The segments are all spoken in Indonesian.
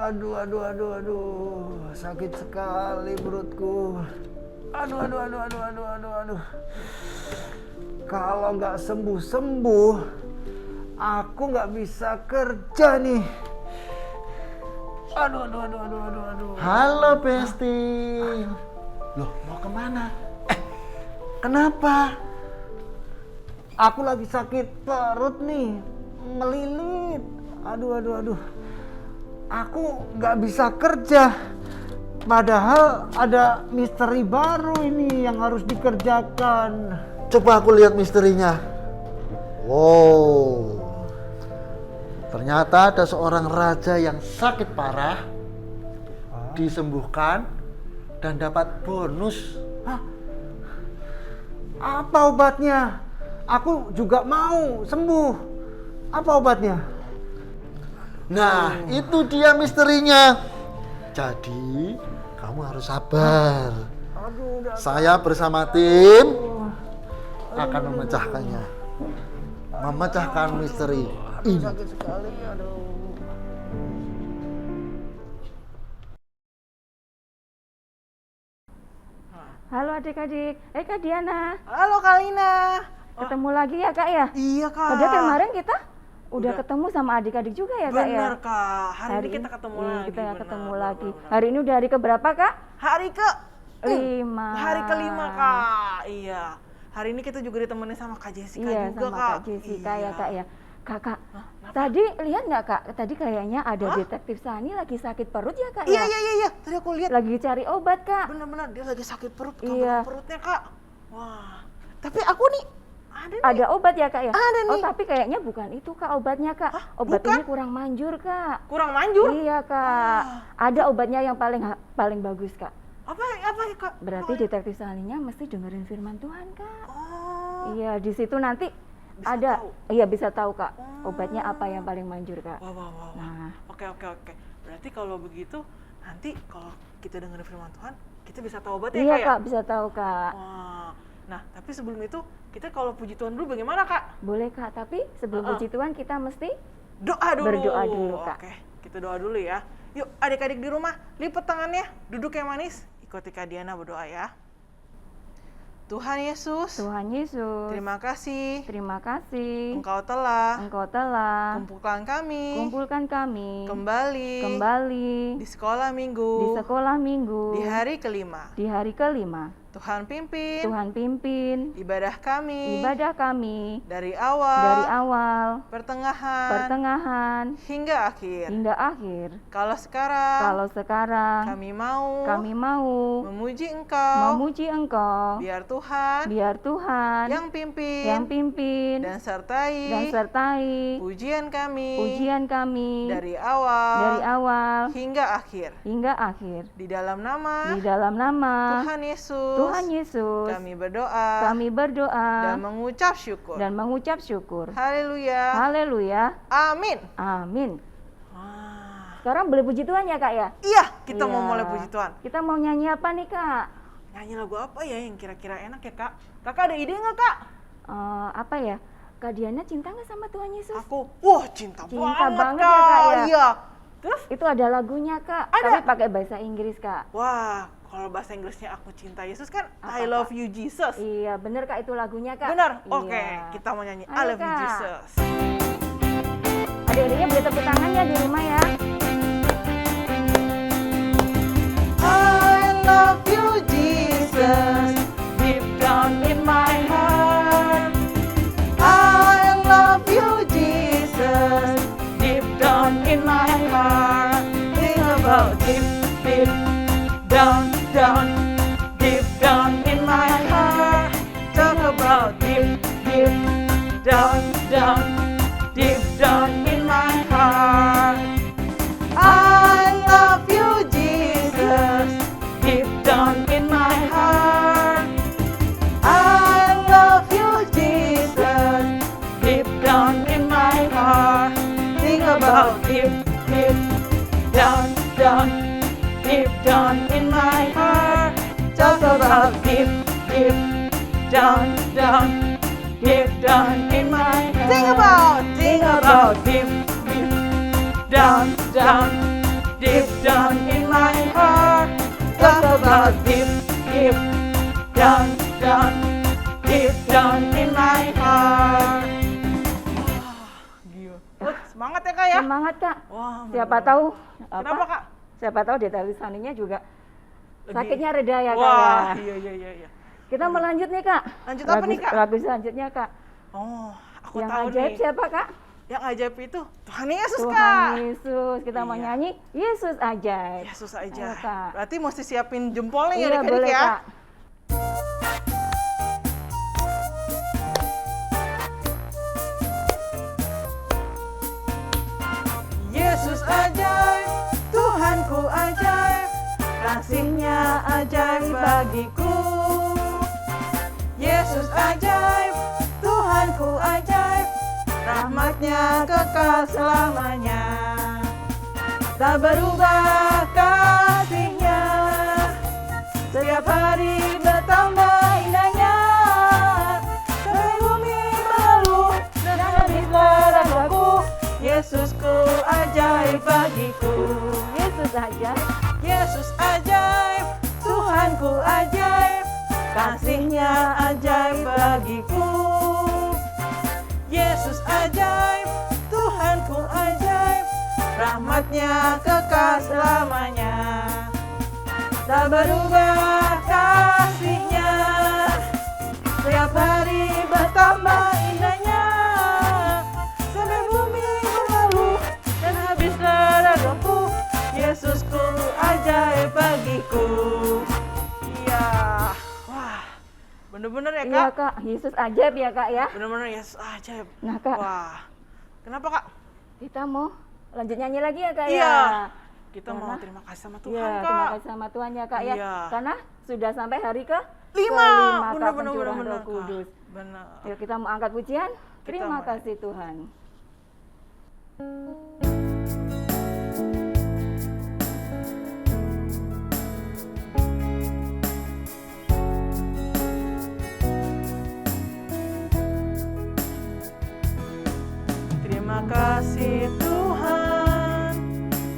Aduh, sakit sekali perutku. Aduh. Kalau nggak sembuh, aku nggak bisa kerja nih. Aduh. Halo Besti. Loh, mau kemana? Kenapa? Aku lagi sakit perut nih, ngelilit. Aduh. Aku nggak bisa kerja. Padahal ada misteri baru ini yang harus dikerjakan. Coba aku lihat misterinya. Wow. Ternyata ada seorang raja yang sakit parah, disembuhkan dan dapat bonus. Apa obatnya? Aku juga mau sembuh. Apa obatnya? Nah, itu dia misterinya. Jadi, kamu harus sabar. Saya bersama tim akan memecahkannya. Memecahkan misteri ini. Sakit sekali, Halo adik-adik, Kak Diana. Halo Kak Lina. Ketemu lagi ya Kak ya? Iya Kak. Padahal kemarin kita udah ketemu sama adik-adik juga ya Kak ya? Bener Kak, hari ini kita ketemu lagi. Kita bener, ketemu bener, lagi. bener. Hari ini udah hari keberapa Kak? Hari ke 5. Hari kelima Kak. Iya. Hari ini kita juga ditemenin sama Kak Jessica Iya, juga sama Kak. Kak Jessica ya Iya. Kak ya. Kakak, tadi lihat nggak Kak? Tadi kayaknya ada detektif Sani lagi sakit perut ya Kak ya? Iya. Tadi aku lihat. Lagi cari obat Kak. Bener-bener dia lagi sakit perut. Iya. Perutnya Kak. Wah. Tapi aku nih Ada obat ya Kak ya? Ada nih. Oh tapi kayaknya bukan itu Kak obatnya Kak. Obat bukan? ini kurang manjur Kak. kurang manjur. Iya Kak. Ada obatnya yang paling bagus Kak. Apa ya Kak? Berarti detektif Saninya mesti dengerin firman Tuhan Kak. Oh. Iya di situ nanti Bisa ada. tahu? Iya bisa tahu Kak. Obatnya apa yang paling manjur Kak. Wah. Nah. Oke. Berarti kalau begitu nanti kalau kita dengerin firman Tuhan, kita bisa tahu obatnya Iya Kak ya? Kak bisa tahu Kak. Wah. Nah, tapi sebelum itu kita kalau puji Tuhan dulu bagaimana Kak? Boleh Kak. Tapi sebelum puji Tuhan kita mesti Doa dulu. Berdoa dulu, Kak. Oke, kita doa dulu ya. Yuk adik-adik di rumah, lipat tangannya, duduk yang manis. Ikuti Kak Diana berdoa ya. Tuhan Yesus, Tuhan Yesus. terima kasih Terima kasih. Engkau telah Engkau telah kumpulkan kami kembali di sekolah di minggu sekolah minggu di hari kelima. di hari kelima. Tuhan pimpin Tuhan pimpin ibadah kami dari dari awal, pertengahan hingga akhir. Kalau sekarang kami mau memuji Engkau, biar Tuhan yang pimpin dan sertai pujian kami dari awal hingga akhir. Di dalam nama Tuhan Yesus, kami berdoa dan mengucap syukur. Haleluya. Amin. Wah. Sekarang boleh puji Tuhan ya Kak ya? Iya, kita Iya. mau mulai puji Tuhan. Kita mau nyanyi apa nih Kak? Nyanyi lagu apa ya yang kira-kira enak ya Kak? Kakak ada ide nggak Kak? Apa ya? Kak Diana cinta nggak sama Tuhan Yesus? Aku, cinta banget Kak. ya, Kak, ya? Iya. Terus? Itu ada lagunya Kak, Ada. tapi pakai bahasa Inggris Kak. Wah, kalau bahasa Inggrisnya aku cinta Yesus kan Apa, I love you Jesus. Iya, bener Kak itu lagunya Kak. Benar? Iya. Oke, kita mau nyanyi I Ayo, love you Kak. Jesus. Adik-adiknya boleh tepuk tangan ya di rumah ya. I love you Jesus, deep down in my heart. I love you Jesus, deep down in my heart. Think about deep down, deep down in my heart. Talk about deep down, deep down in my heart. I love you, Jesus, deep down in my heart. I love you, Jesus, deep down in my heart. Think about deep down, deep down in my heart. Talk about deep down, deep down in my heart. Think about deep down, deep deep down in my heart. Gila. Semangat ya Kak ya? Semangat Kak. Wah, Siapa tahu Kenapa Kak? Siapa tahu Deta Lisaninya juga Lebih- sakitnya reda ya Kak Wah, ya. iya. Kita mau lanjut nih Kak. Lanjut apa nih, Kak? Lagu selanjutnya Kak. Oh, aku Yang tahu ajaib nih. siapa Kak? Yang ajaib itu Tuhan Yesus Tuhan Kak. Yesus. Kita mau Iya. nyanyi Yesus ajaib. Yesus Ayo, aja. Kak. Berarti mesti siapin jempolnya ya Iya adik-adik boleh ya. Kak. Yesus ajaib, Tuhanku ajaib, kasih-Nya ajaib bagiku. Yesus ajaib, Tuhanku ajaib, rahmat-Nya kekal selamanya. Tak berubah kasih-Nya, setiap hari bertambah indahnya. Sampai bumi berlalu dan habislah ragaku, Yesusku ajaib bagiku. Yesus ajaib. Yesus ajaib, Tuhanku ajaib, kasih-Nya ajaib bagiku. Yesus ajaib, Tuhanku ajaib, rahmat-Nya kekal selamanya. Tak berubah kasih-Nya, setiap hari bertambah indahnya. Sampai bumi berlalu dan habislah ragaku, Yesusku ajaib bagiku. Iya, wah, bener-bener ya Iya Kak? Kak, Yesus ajaib ya Kak ya. Bener-bener Yesus ajaib. Nah Kak, Wah, kenapa Kak? kita mau lanjut nyanyi lagi ya Kak ya. Iya. Kita mau Karena- terima kasih sama Tuhan Iya, Kak. terima kasih sama Tuhan ya Kak ya. Iya. Karena sudah sampai hari ke Lima, Kak, bener-bener pencurahan bener, Roh Kudus. Bener. Yuk kita mau angkat pujian. Terima mau- kasih Tuhan. Terima kasih Tuhan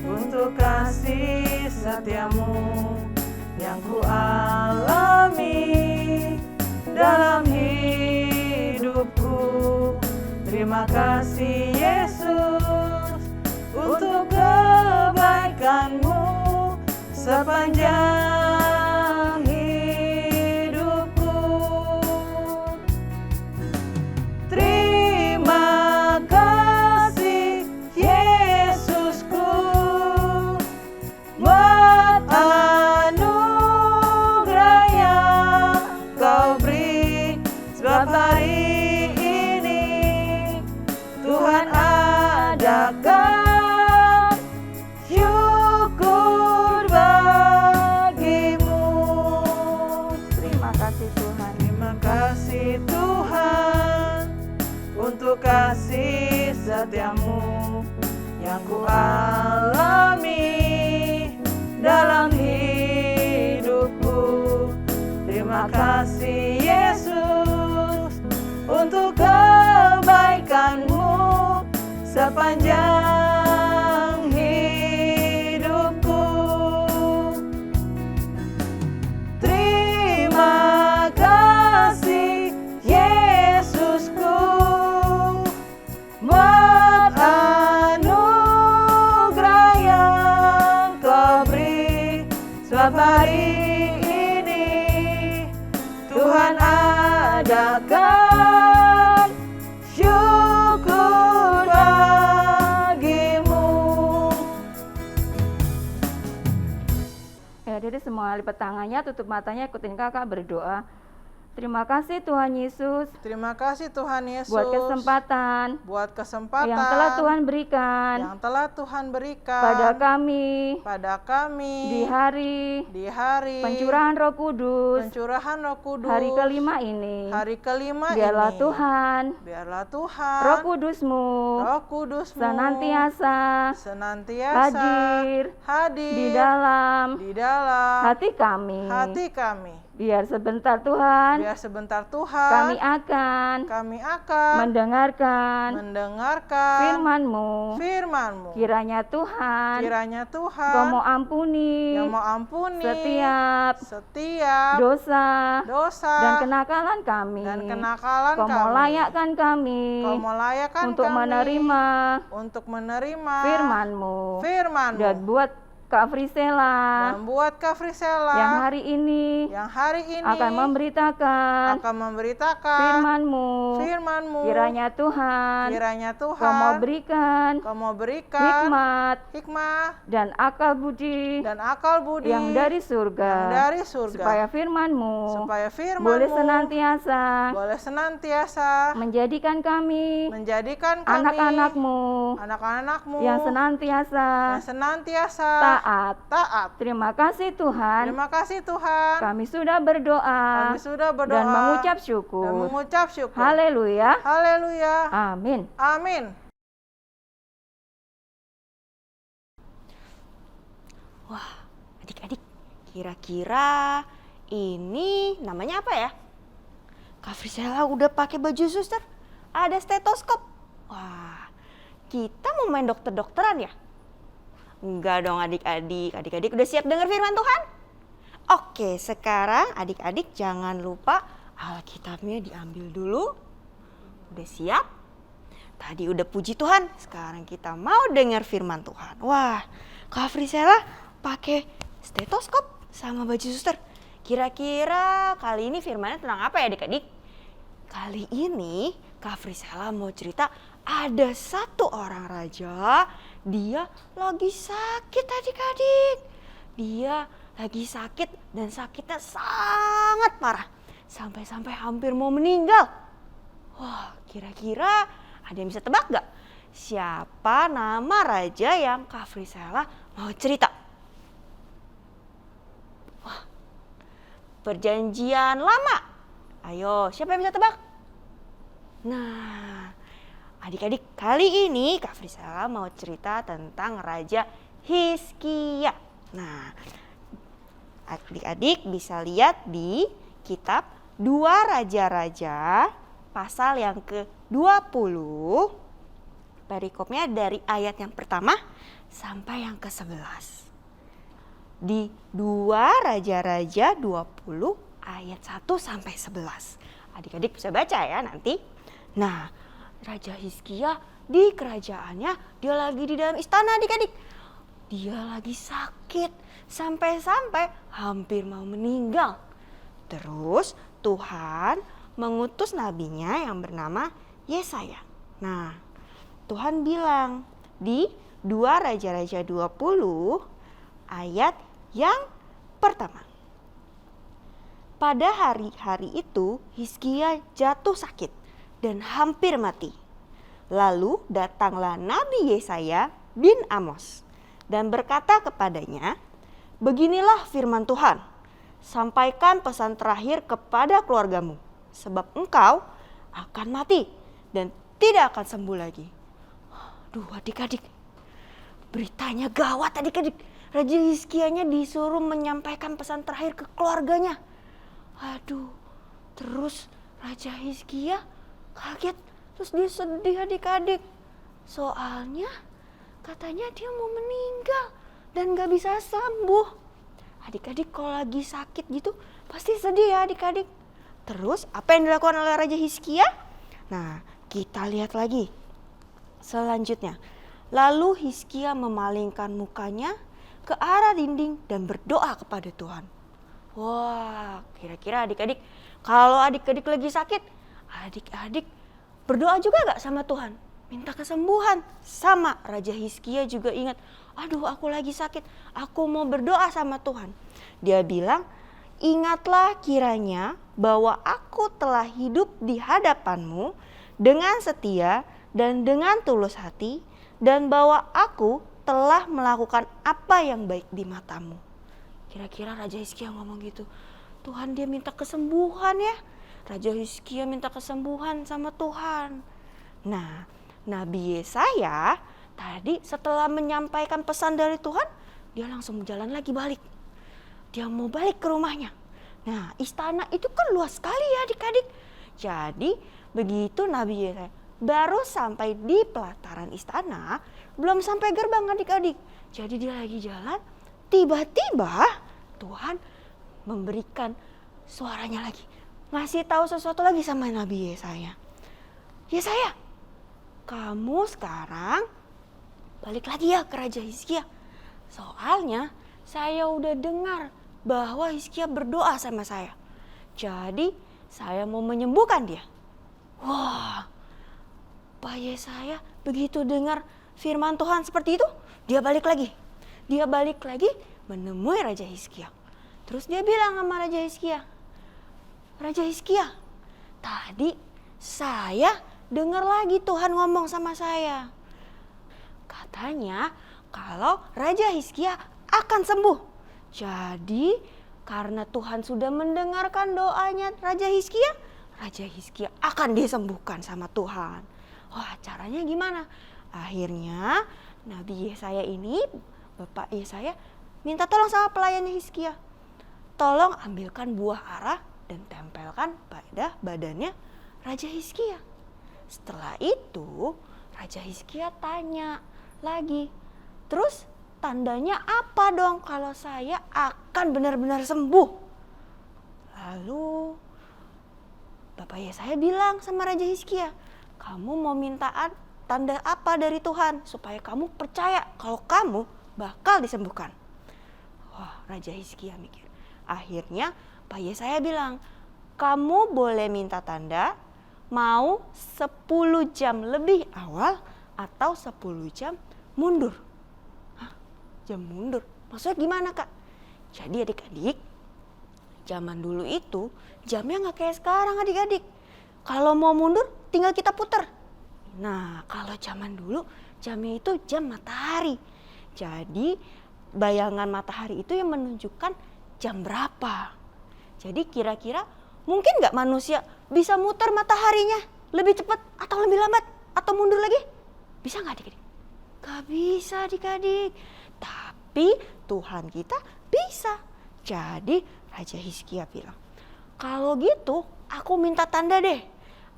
untuk kasih setiamu yang ku alami dalam hidupku. Terima kasih Yesus untuk kebaikanmu sepanjang hidupku. Terima kasih Yesusku buat anugerah yang Kau beri, sebab hari ini Tuhan adakan syukur bagimu. Terima kasih Tuhan. Terima kasih Tuhan untuk kasih setiamu yang ku alami dalam hidupku. Terima kasih Yesus untuk kebaikanmu sepanjang hidupku. Terima kasih Yesusku buat anugerah yang Kau beri, sebab hari ini Tuhan adakan syukur bagimu. Ya, jadi semua lipat tangannya, tutup matanya, ikutin kakak berdoa. Terima kasih Tuhan Yesus Terima kasih Tuhan Yesus buat kesempatan buat kesempatan yang telah Tuhan berikan yang telah Tuhan berikan pada kami kami di hari di hari pencurahan Roh Kudus pencurahan Roh Kudus hari kelima ini. hari kelima Biarlah ini. Tuhan Biarlah Tuhan Roh Kudus-Mu Roh Kudus-Mu senantiasa senantiasa hadir hadir di dalam di dalam hati kami. hati kami. Biar sebentar Tuhan, Biar sebentar Tuhan kami akan mendengarkan firman-Mu. Kiranya Tuhan, Kiranya Kau Tuhan mau ampuni yang mau ampuni setiap dosa dosa dan kenakalan kami. dan kenakalan Kau mau kami. layakkan kami Kau mau layakkan untuk kami menerima firman-Mu dan buat Kak Frisela dan buat Kak Frisela yang hari ini akan memberitakan firman-Mu. Kiranya Tuhan, Kau mau berikan hikmat dan akal budi yang dari surga, supaya firman-Mu boleh senantiasa menjadikan kami anak-anak-Mu yang senantiasa taat. Terima kasih Tuhan. Kami sudah berdoa dan mengucap syukur. Haleluya. Amin. Wah, adik-adik, kira-kira ini namanya apa ya? Kak Frisela udah pakai baju suster, ada stetoskop. Wah, kita mau main dokter-dokteran ya? Enggak dong adik-adik, adik-adik udah siap dengar firman Tuhan? Oke, sekarang adik-adik jangan lupa Alkitabnya diambil dulu. Udah siap? Tadi udah puji Tuhan, sekarang kita mau dengar firman Tuhan. Wah, Kak Frisela pakai stetoskop sama baju suster. Kira-kira kali ini firmannya tentang apa ya adik-adik? Kali ini Kak Frisela mau cerita ada satu orang raja, dia lagi sakit adik-adik. Dia lagi sakit dan sakitnya sangat parah. Sampai-sampai hampir mau meninggal. Wah, kira-kira ada yang bisa tebak gak? Siapa nama raja yang Kak Frisela mau cerita? Wah, Perjanjian Lama. Ayo, siapa yang bisa tebak? Nah, adik-adik, kali ini Kak Frisela mau cerita tentang Raja Hizkia. Nah, adik-adik bisa lihat di kitab 2 Raja-Raja pasal yang ke-20. Perikopnya dari ayat yang pertama sampai yang ke-11. Di 2 Raja-Raja 20 ayat 1 sampai 11. Adik-adik bisa baca ya nanti. Nah, Raja Hizkia di kerajaannya dia lagi di dalam istana adik-adik. Dia lagi sakit sampai-sampai hampir mau meninggal. Terus Tuhan mengutus nabinya yang bernama Yesaya. Nah, Tuhan bilang di 2 Raja-Raja 20 ayat yang pertama. Pada hari-hari itu Hizkia jatuh sakit dan hampir mati. Lalu datanglah Nabi Yesaya bin Amos dan berkata kepadanya, "Beginilah firman Tuhan, sampaikan pesan terakhir kepada keluargamu, sebab engkau akan mati dan tidak akan sembuh lagi." Aduh adik-adik, beritanya gawat adik-adik. Raja Hizkianya disuruh menyampaikan pesan terakhir ke keluarganya. Aduh, terus Raja Hizkia kaget, terus dia sedih adik-adik. Soalnya katanya dia mau meninggal dan gak bisa sembuh. Adik-adik kalau lagi sakit gitu pasti sedih ya adik-adik. Terus apa yang dilakukan oleh Raja Hizkia? Nah, kita lihat lagi selanjutnya. Lalu Hizkia memalingkan mukanya ke arah dinding dan berdoa kepada Tuhan. Wah, kira-kira adik-adik, kalau adik-adik lagi sakit, adik-adik berdoa juga gak sama Tuhan? Minta kesembuhan. Sama Raja Hizkia juga ingat, aduh aku lagi sakit, aku mau berdoa sama Tuhan. Dia bilang, "Ingatlah kiranya bahwa aku telah hidup di hadapanmu dengan setia dan dengan tulus hati, dan bahwa aku telah melakukan apa yang baik di matamu." Kira-kira Raja Hizkia ngomong gitu. Tuhan dia minta kesembuhan ya. Raja Hizkia minta kesembuhan sama Tuhan. Nah, Nabi Yesaya tadi setelah menyampaikan pesan dari Tuhan, dia langsung jalan lagi balik. Dia mau balik ke rumahnya. Nah, istana itu kan luas sekali ya adik-adik. Jadi begitu Nabi Yesaya baru sampai di pelataran istana, belum sampai gerbang adik-adik. Jadi dia lagi jalan, tiba-tiba Tuhan memberikan suaranya lagi. Ngasih tahu sesuatu lagi sama Nabi Yesaya. Yesaya, kamu sekarang balik lagi ya ke Raja Hizkia. Soalnya saya udah dengar bahwa Hizkia berdoa sama saya. Jadi saya mau menyembuhkan dia. Wah, Pak Yesaya begitu dengar firman Tuhan seperti itu, dia balik lagi. Dia balik lagi menemui Raja Hizkia. Terus dia bilang sama Raja Hizkia, Raja Hizkia, tadi saya dengar lagi Tuhan ngomong sama saya. Katanya kalau Raja Hizkia akan sembuh. Jadi karena Tuhan sudah mendengarkan doanya Raja Hizkia akan disembuhkan sama Tuhan. Wah, caranya gimana? Akhirnya Nabi Yesaya ini, Bapak Yesaya, minta tolong sama pelayannya Hizkia. Tolong ambilkan buah ara dan tempelkan pada badannya Raja Hizkia. Setelah itu Raja Hizkia tanya lagi, terus tandanya apa dong kalau saya akan benar-benar sembuh? Lalu Bapak Yesaya bilang sama Raja Hizkia, kamu mau mintaan tanda apa dari Tuhan supaya kamu percaya kalau kamu bakal disembuhkan? Wah, Raja Hizkia mikir. Akhirnya Pak Yesaya bilang, kamu boleh minta tanda mau 10 jam lebih awal atau 10 jam mundur. Hah? Jam mundur? Maksudnya gimana Kak? Jadi adik-adik, zaman dulu itu jamnya gak kayak sekarang adik-adik. Kalau mau mundur tinggal kita puter. Nah, kalau zaman dulu jamnya itu jam matahari. Jadi bayangan matahari itu yang menunjukkan jam berapa. Jadi kira-kira mungkin gak manusia bisa muter mataharinya lebih cepat atau lebih lambat atau mundur lagi? Bisa gak adik-adik? Gak bisa adik-adik. Tapi Tuhan kita bisa. Jadi Raja Hizkia bilang, kalau gitu aku minta tanda deh.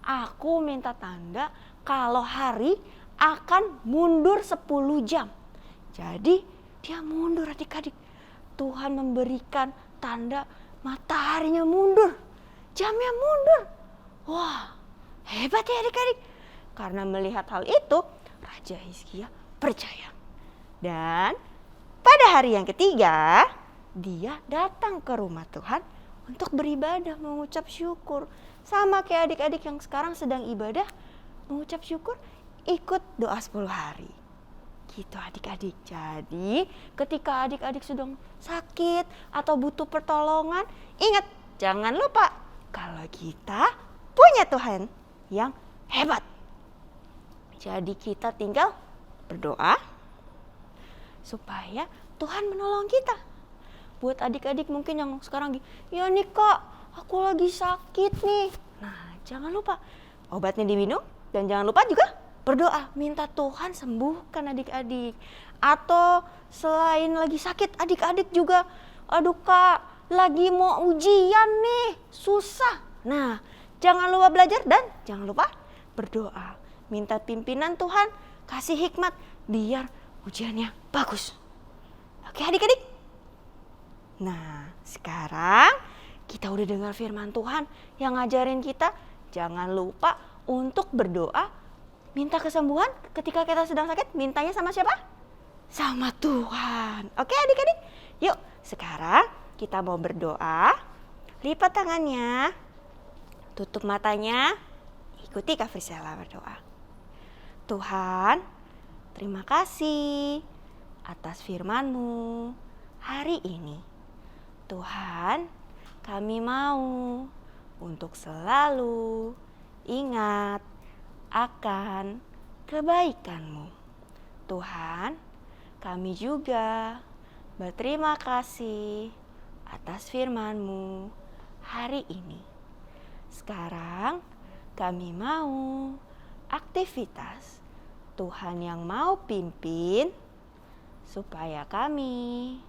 Aku minta tanda kalau hari akan mundur 10 jam. Jadi dia mundur adik-adik. Tuhan memberikan tanda mataharinya mundur, jamnya mundur. Wah, hebat ya adik-adik. Karena melihat hal itu, Raja Hizkia percaya. Dan pada hari yang ketiga, dia datang ke rumah Tuhan untuk beribadah, mengucap syukur. Sama kayak adik-adik yang sekarang sedang ibadah, mengucap syukur, ikut doa 10 hari. Gitu adik-adik. Jadi ketika adik-adik sedang sakit atau butuh pertolongan, ingat, jangan lupa kalau kita punya Tuhan yang hebat. Jadi kita tinggal berdoa supaya Tuhan menolong kita. Buat adik-adik mungkin yang sekarang, ya nih Kak, aku lagi sakit nih. Nah, jangan lupa obatnya diminum dan jangan lupa juga berdoa, minta Tuhan sembuhkan adik-adik. Atau selain lagi sakit, adik-adik juga, aduh Kak, lagi mau ujian nih, susah. Nah, jangan lupa belajar dan jangan lupa berdoa. Minta pimpinan Tuhan, kasih hikmat biar ujiannya bagus. Oke adik-adik? Nah, sekarang kita udah dengar firman Tuhan yang ngajarin kita, jangan lupa untuk berdoa, minta kesembuhan ketika kita sedang sakit, mintanya sama siapa? Sama Tuhan. Oke adik-adik? Yuk, sekarang kita mau berdoa. Lipat tangannya, tutup matanya, ikuti Kak Frisela berdoa. Tuhan, terima kasih atas firman-Mu hari ini. Tuhan, kami mau untuk selalu ingat akan kebaikan-Mu. Tuhan, kami juga berterima kasih atas firman-Mu hari ini. Sekarang kami mau aktivitas Tuhan yang mau pimpin supaya kami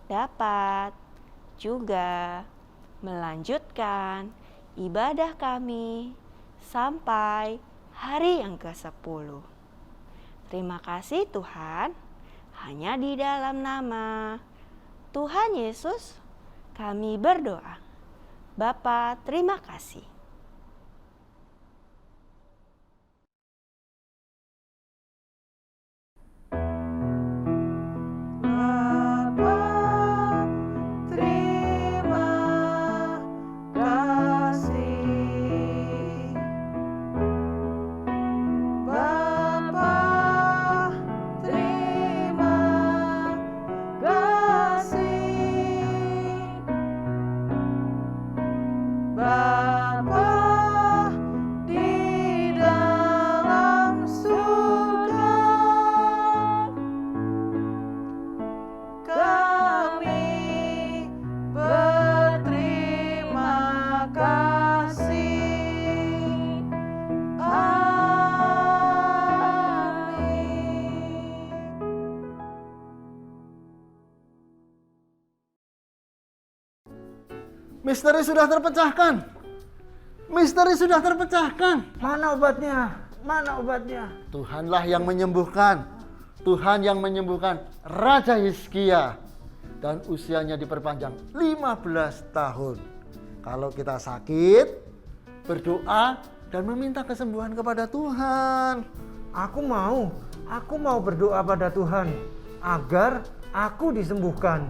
dapat juga melanjutkan ibadah kami sampai hari yang ke-10. Terima kasih Tuhan, hanya di dalam nama Tuhan Yesus kami berdoa. Bapa, terima kasih. Bapa, terima kasih. Bapa, terima kasih. Bapa di dalam surga, kami berterima kasih. Amin. Misteri sudah terpecahkan. Misteri sudah terpecahkan. Mana obatnya? Mana obatnya? Tuhanlah yang menyembuhkan. Tuhan yang menyembuhkan Raja Hizkia. Dan usianya diperpanjang 15 tahun. Kalau kita sakit, berdoa dan meminta kesembuhan kepada Tuhan. Aku mau berdoa pada Tuhan agar aku disembuhkan.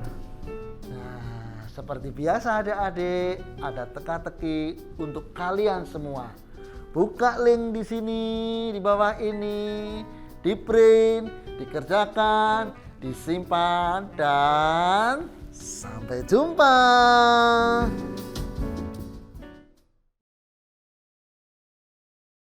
Nah, seperti biasa adik-adik, ada teka-teki untuk kalian semua. Buka link di sini, di bawah ini, di print, dikerjakan, disimpan, dan sampai jumpa.